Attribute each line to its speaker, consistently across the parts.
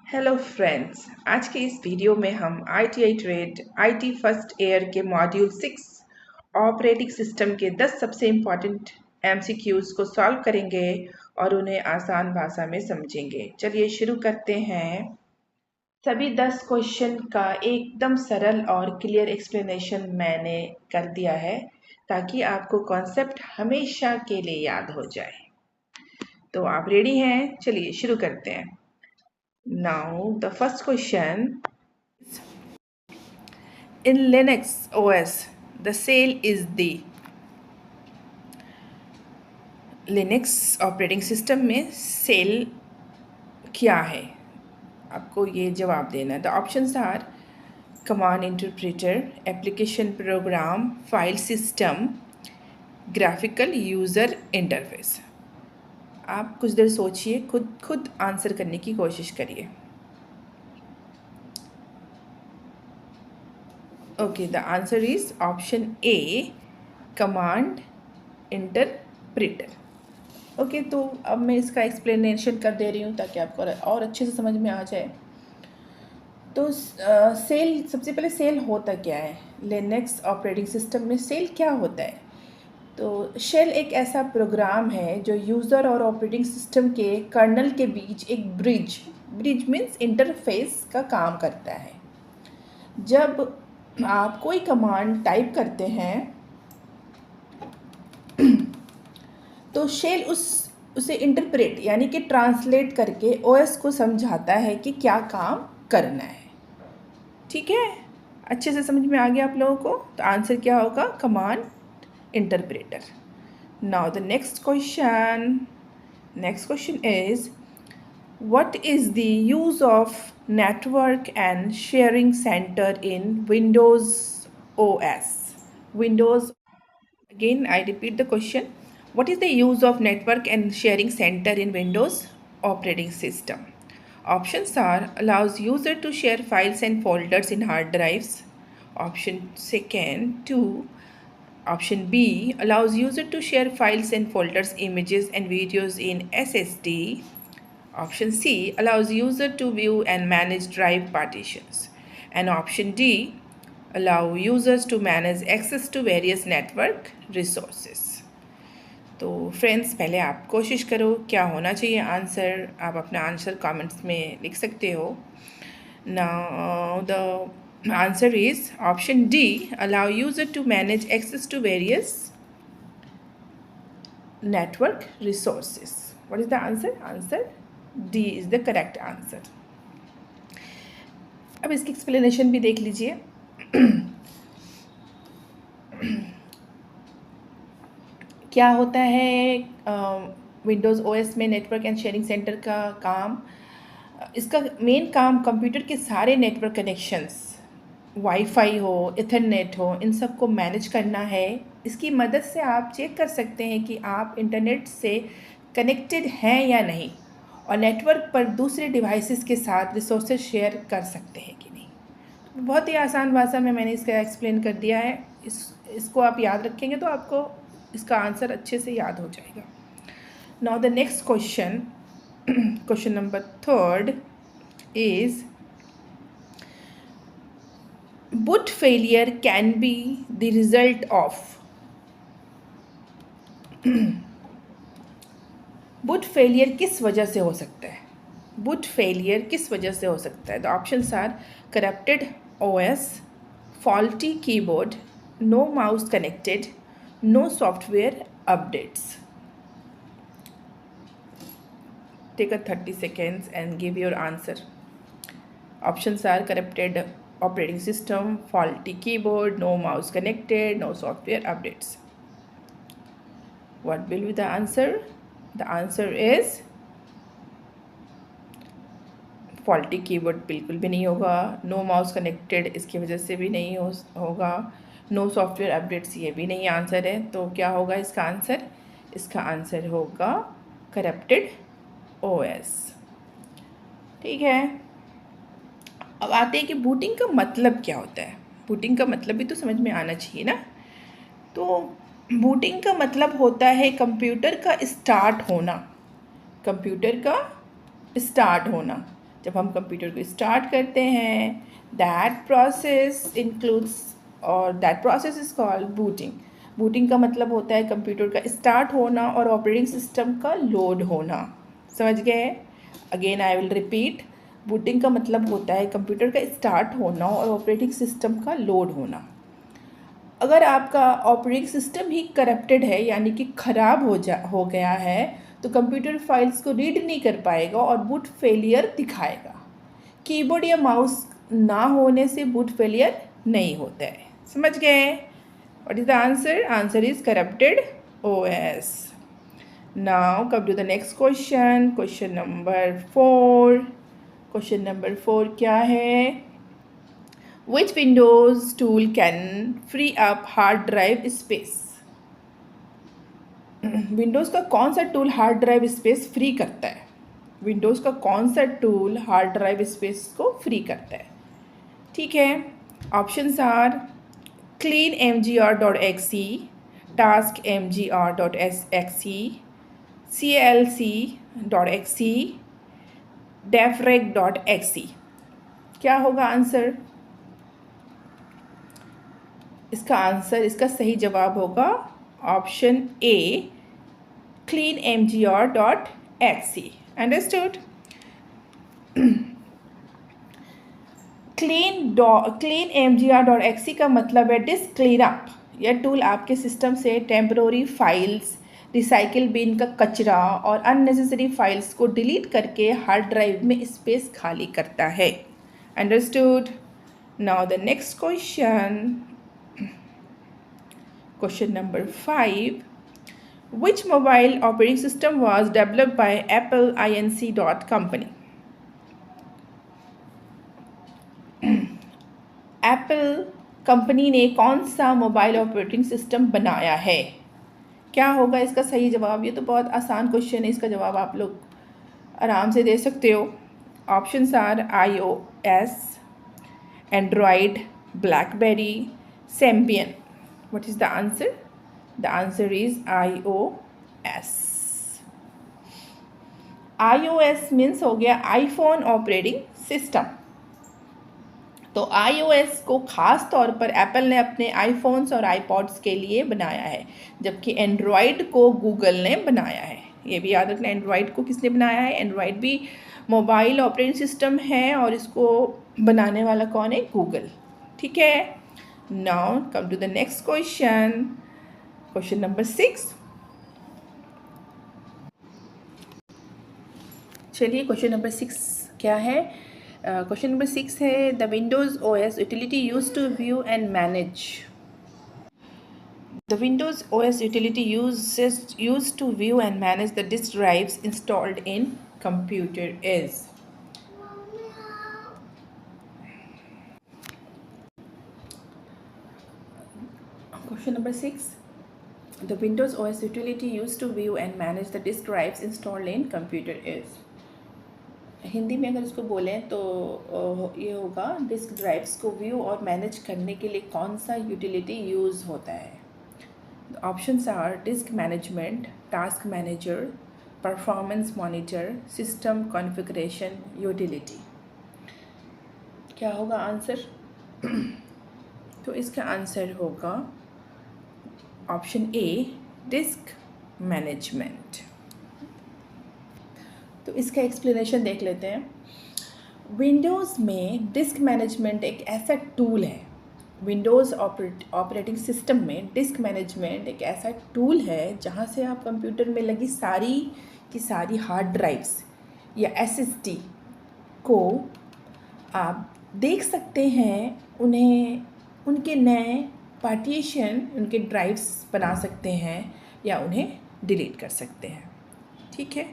Speaker 1: Hello friends, आज के इस वीडियो में हम ITI trade IT first year के मॉड्यूल 6 ऑपरेटिंग सिस्टम के 10 सबसे इम्पॉर्टेंट MCQs को सॉल्व करेंगे और उन्हें आसान भाषा में समझेंगे। चलिए शुरू करते हैं। सभी 10 क्वेश्चन का एकदम सरल और क्लियर एक्सप्लेनेशन मैंने कर दिया है ताकि आपको कॉन्सेप्ट हमेशा के लिए याद हो जाए। तो आप रेडी हैं? चलिए शुरू करते हैं। Now, the first question. In Linux OS, the shell is the Linux operating system में सेल क्या है? आपको ये जवाब देना है। The options R command interpreter, application program, file system, graphical user interface. आप कुछ देर सोचिए, खुद आंसर करने की कोशिश करिए। Okay, the answer is option A, command interpreter. Okay, तो अब मैं इसका एक्सप्लेनेशन कर दे रही हूँ ताकि आपको और अच्छे से समझ में आ जाए। तो सेल, सबसे पहले सेल होता क्या है? लिनक्स ऑपरेटिंग सिस्टम में सेल क्या होता है? तो शेल एक ऐसा प्रोग्राम है जो यूज़र और ऑपरेटिंग सिस्टम के कर्नल के बीच एक ब्रिज मीन्स इंटरफेस का काम करता है। जब आप कोई कमांड टाइप करते हैं तो शेल उसे इंटरप्रेट यानी कि ट्रांसलेट करके ओएस को समझाता है कि क्या काम करना है। ठीक है, अच्छे से समझ में आ गया आप लोगों को? तो आंसर क्या होगा? Command interpreter. Now the next question is what is the use of network and sharing center in Windows OS? Windows, again I repeat the question, what is the use of network and sharing center in Windows operating system? Options are allows user to share files and folders in hard drives. Option B allows user to share files and folders, images and videos in SSD. Option C allows user to view and manage drive partitions. And option D allow users to manage access to various network resources. तो friends, पहले आप कोशिश करो क्या होना चाहिए answer. आप अपना आंसर कमेंट्स में लिख सकते हो। Now the answer is option D, allow user to manage access to various network resources. What is the answer? Answer D is the correct answer. अब इसकी एक्सप्लेनेशन भी देख लीजिए। क्या होता है विंडोज़ ओएस में नेटवर्क एंड शेयरिंग सेंटर का काम? इसका मेन काम कंप्यूटर के सारे नेटवर्क कनेक्शंस, वाईफाई हो, इथरनेट हो, इन सब को मैनेज करना है। इसकी मदद से आप चेक कर सकते हैं कि आप इंटरनेट से कनेक्टेड हैं या नहीं, और नेटवर्क पर दूसरे डिवाइसेस के साथ रिसोर्सेज शेयर कर सकते हैं कि नहीं। बहुत ही आसान भाषा में मैंने इसका एक्सप्लेन कर दिया है। इसको आप याद रखेंगे तो आपको इसका आंसर अच्छे से याद हो जाएगा। Now the next question number 3 is boot failure can be the result of boot failure किस वजह से हो सकता है? boot failure किस वजह से हो सकता है? The options are corrupted OS, faulty keyboard, no mouse connected, no software updates. Take a 30 seconds and give your answer. Options are corrupted operating system, faulty keyboard, no mouse connected, no software updates. What will be the answer? The answer is faulty keyboard बिल्कुल भी नहीं होगा, no mouse connected इसकी वजह से भी नहीं होगा, no software updates ये भी नहीं आंसर है। तो क्या होगा इसका आंसर? इसका आंसर होगा corrupted OS। ठीक है, अब आते हैं कि बूटिंग का मतलब क्या होता है। बूटिंग का मतलब भी तो समझ में आना चाहिए ना। तो बूटिंग का मतलब होता है कंप्यूटर का स्टार्ट होना। जब हम कंप्यूटर को स्टार्ट करते हैं, दैट प्रोसेस इंक्लूड्स और that process is called booting. Booting का मतलब होता है कंप्यूटर का स्टार्ट होना और ऑपरेटिंग सिस्टम का लोड होना। समझ गए? Again I will repeat, booting का मतलब होता है कंप्यूटर का स्टार्ट होना और ऑपरेटिंग सिस्टम का लोड होना। अगर आपका ऑपरेटिंग सिस्टम ही करप्टेड है, यानी कि ख़राब हो गया है, तो कंप्यूटर फाइल्स को रीड नहीं कर पाएगा और बूट फेलियर दिखाएगा। कीबोर्ड या माउस ना होने से बूट फेलियर नहीं होता है। समझ गए? What is the answer? Answer is corrupted OS। Now come to the next question, question number 4। Question number 4 क्या है? Which Windows tool can free up hard drive space? Windows का कौन सा tool hard drive space free करता है? Windows का कौन सा टूल हार्ड ड्राइव स्पेस को फ्री करता है? ठीक है, options are cleanmgr.exe, taskmgr.exe, clc.exe, defrag.exe। क्या होगा आंसर? इसका आंसर, इसका सही जवाब होगा option A, cleanmgr.exe। Understood? cleanmgr.exe का मतलब है डिस्क क्लीन अप। यह टूल आपके सिस्टम से टेम्पररी फाइल्स, रिसाइकिल बिन का कचरा और अननेसेसरी फाइल्स को डिलीट करके हार्ड ड्राइव में स्पेस खाली करता है। Understood? Now the next question, question number 5, which mobile operating system was developed by Apple Inc. company? Apple company ने कौन सा मोबाइल ऑपरेटिंग सिस्टम बनाया है? क्या होगा इसका सही जवाब? ये तो बहुत आसान क्वेश्चन है, इसका जवाब आप लोग आराम से दे सकते हो। Options are iOS, Android, BlackBerry, Symbian। What is the answer? The answer is iOS। iOS means हो गया आईफोन ऑपरेटिंग सिस्टम। तो iOS को ख़ास तौर पर एप्पल ने अपने आईफोन्स और आईपॉड्स के लिए बनाया है, जबकि एंड्रॉयड को गूगल ने बनाया है। ये भी याद रखना, एंड्रॉयड को किसने बनाया है? एंड्रॉयड भी मोबाइल ऑपरेटिंग सिस्टम है और इसको बनाने वाला कौन है? गूगल। ठीक है। Now come to the next question, question number 6। चलिए क्वेश्चन नंबर 6 क्या है? क्वेश्चन नंबर 6 है, the Windows OS utility use to view and manage. The Windows OS utility use to view and manage the disk drives installed in computer is. Question number 6, the Windows OS utility used to view and manage the disk drives installed in computer is। Hindi में अगर इसको बोलें तो ये होगा, disk drives को view और manage करने के लिए कौन सा यूटिलिटी यूज़ होता है? Options are disk management, task manager, performance monitor, system configuration utility. क्या होगा आंसर? तो इसका आंसर होगा ऑप्शन ए, डिस्क मैनेजमेंट। तो इसका एक्सप्लेनेशन देख लेते हैं। विंडोज़ में डिस्क मैनेजमेंट एक ऐसा टूल है, विंडोज़ ऑपरेटिंग सिस्टम में डिस्क मैनेजमेंट एक ऐसा टूल है जहाँ से आप कंप्यूटर में लगी सारी की सारी हार्ड ड्राइव्स या SSD को आप देख सकते हैं, उन्हें उनके नए पार्टीशन, उनके ड्राइव्स बना सकते हैं या उन्हें डिलीट कर सकते हैं। ठीक है,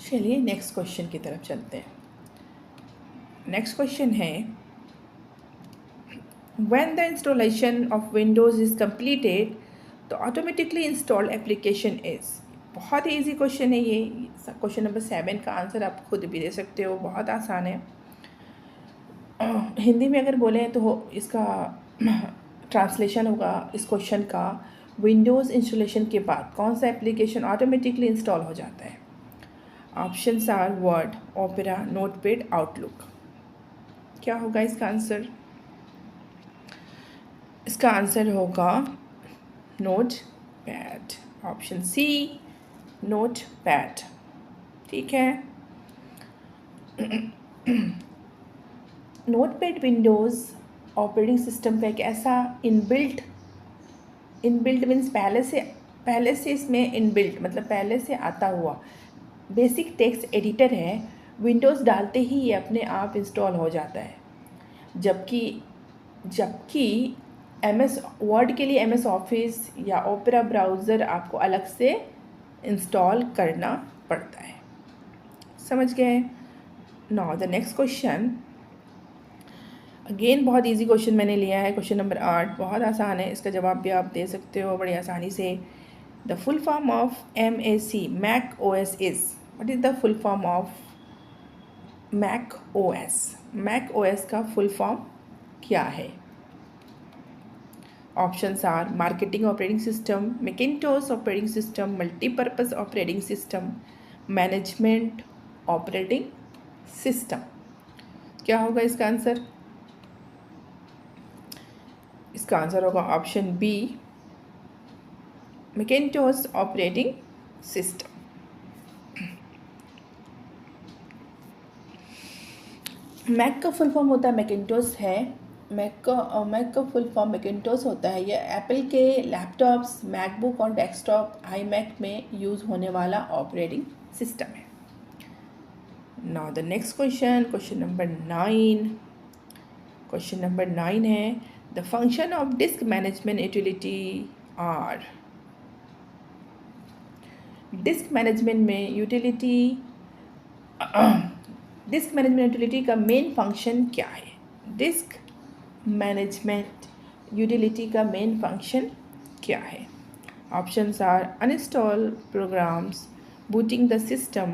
Speaker 1: चलिए नेक्स्ट क्वेश्चन की तरफ चलते हैं। नेक्स्ट क्वेश्चन है, when the installation of Windows is completed तो ऑटोमेटिकली इंस्टॉल्ड एप्लीकेशन इज़। बहुत ही ईजी क्वेश्चन है ये। क्वेश्चन नंबर 7 का आंसर आप खुद भी दे सकते हो, बहुत आसान है। हिंदी में अगर बोलें तो इसका ट्रांसलेशन होगा इस क्वेश्चन का, विंडोज़ इंस्टॉलेशन के बाद कौन सा एप्लीकेशन ऑटोमेटिकली इंस्टॉल हो जाता है? Options are Word, Opera, Notepad, Outlook. क्या होगा इसका आंसर? इसका आंसर होगा नोटपैड, ऑप्शन सी, नोटपैड। ठीक है। नोटपैड विंडोज़ ऑपरेटिंग सिस्टम का एक ऐसा इनबिल्ट मीन्स पहले से इसमें इनबिल्ट मतलब पहले से आता हुआ बेसिक टेक्स्ट एडिटर है। विंडोज़ डालते ही ये अपने आप इंस्टॉल हो जाता है, जबकि MS वर्ड के लिए MS ऑफिस या ओपेरा ब्राउज़र आपको अलग से इंस्टॉल करना पड़ता है। समझ गए? Now the next question, again बहुत इजी क्वेश्चन मैंने लिया है, क्वेश्चन नंबर 8। बहुत आसान है, इसका जवाब भी आप दे सकते हो बड़ी आसानी से। The full form of MAC, Mac OS is, what is the full form of Mac OS? Mac OS का फुल फॉर्म क्या है? Options are marketing operating system, Macintosh operating system, multipurpose operating system, management operating system. क्या होगा इसका answer? इसका answer होगा option B, Macintosh operating system. Mac का full form होता है मैकिन्टोश है। मैक का फुल फॉर्म मैकिन्टोश होता है। यह एप्पल के लैपटॉप्स, मैकबुक और डेस्कटॉप iMac में यूज़ होने वाला ऑपरेटिंग सिस्टम है। Now the next question, question number 9। Question number 9 है, the function of disk management utility are. Disk management utility का मेन फंक्शन क्या है? डिस्क मैनेजमेंट यूटिलिटी का मेन फंक्शन क्या है? Options are uninstall programs, booting the system,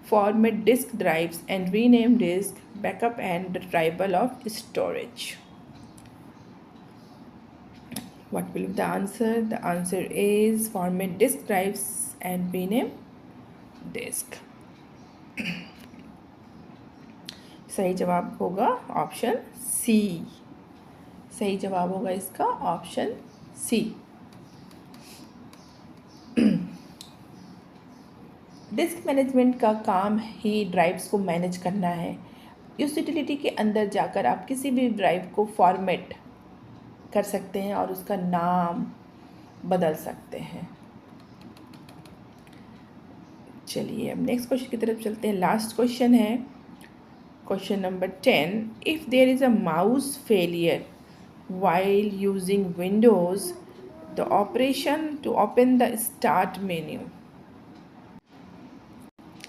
Speaker 1: format disk drives and rename disk, backup and retrieval of storage. What will be the answer? The answer is format disk drives and rename disk. सही जवाब होगा option सी। सही जवाब होगा इसका option C. Disc management का काम ही drives को मैनेज करना है। इस यूटिलिटी के अंदर जाकर आप किसी भी ड्राइव को फॉर्मेट कर सकते हैं और उसका नाम बदल सकते हैं। चलिए अब नेक्स्ट क्वेश्चन की तरफ चलते हैं। लास्ट क्वेश्चन है question number 10। If there is a mouse failure while using Windows, the operation to open the start menu.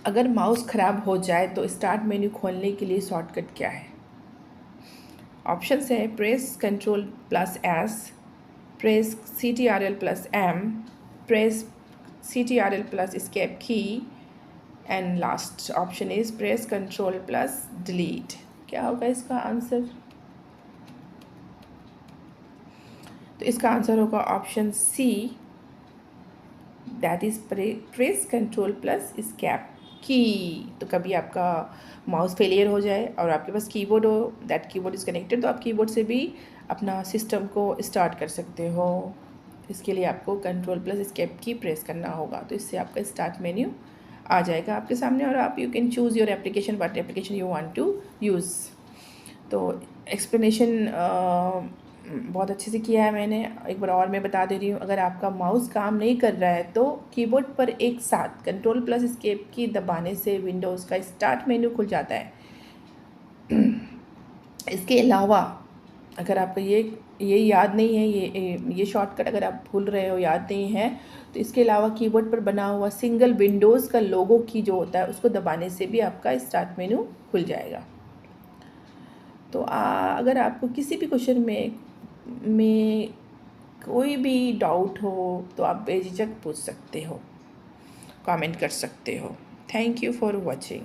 Speaker 1: अगर माउस ख़राब हो जाए तो स्टार्ट मेन्यू खोलने के लिए शॉर्टकट क्या है? ऑप्शंस है press Ctrl+S, press Ctrl+M, press Ctrl+Escape key, and last option is press Ctrl+Delete। क्या होगा इसका आंसर? तो इसका आंसर होगा option C, that is press Ctrl+Escape key. तो कभी आपका माउस फेलियर हो जाए और आपके पास कीबोर्ड हो, दैट कीबोर्ड इज़ कनेक्टेड, तो आप कीबोर्ड से भी अपना सिस्टम को स्टार्ट कर सकते हो। इसके लिए आपको Ctrl+Escape की प्रेस करना होगा, तो इससे आपका स्टार्ट मेन्यू आ जाएगा आपके सामने और आप you can choose your application, what application you want to use. तो एक्सप्लेनेशन बहुत अच्छे से किया है मैंने। एक बार और मैं बता दे रही हूँ, अगर आपका माउस काम नहीं कर रहा है तो कीबोर्ड पर एक साथ Ctrl+Escape की दबाने से विंडोज़ का स्टार्ट मेन्यू खुल जाता है। इसके अलावा अगर आपको ये याद नहीं है, ये शॉर्टकट अगर आप भूल रहे हो, याद नहीं है, तो इसके अलावा कीबोर्ड पर बना हुआ सिंगल विंडोज़ का लोगो की जो होता है उसको दबाने से भी आपका स्टार्ट मेन्यू खुल जाएगा। तो अगर आपको किसी भी क्वेश्चन में कोई भी डाउट हो तो आप बेझिझक पूछ सकते हो, कमेंट कर सकते हो। Thank you for watching.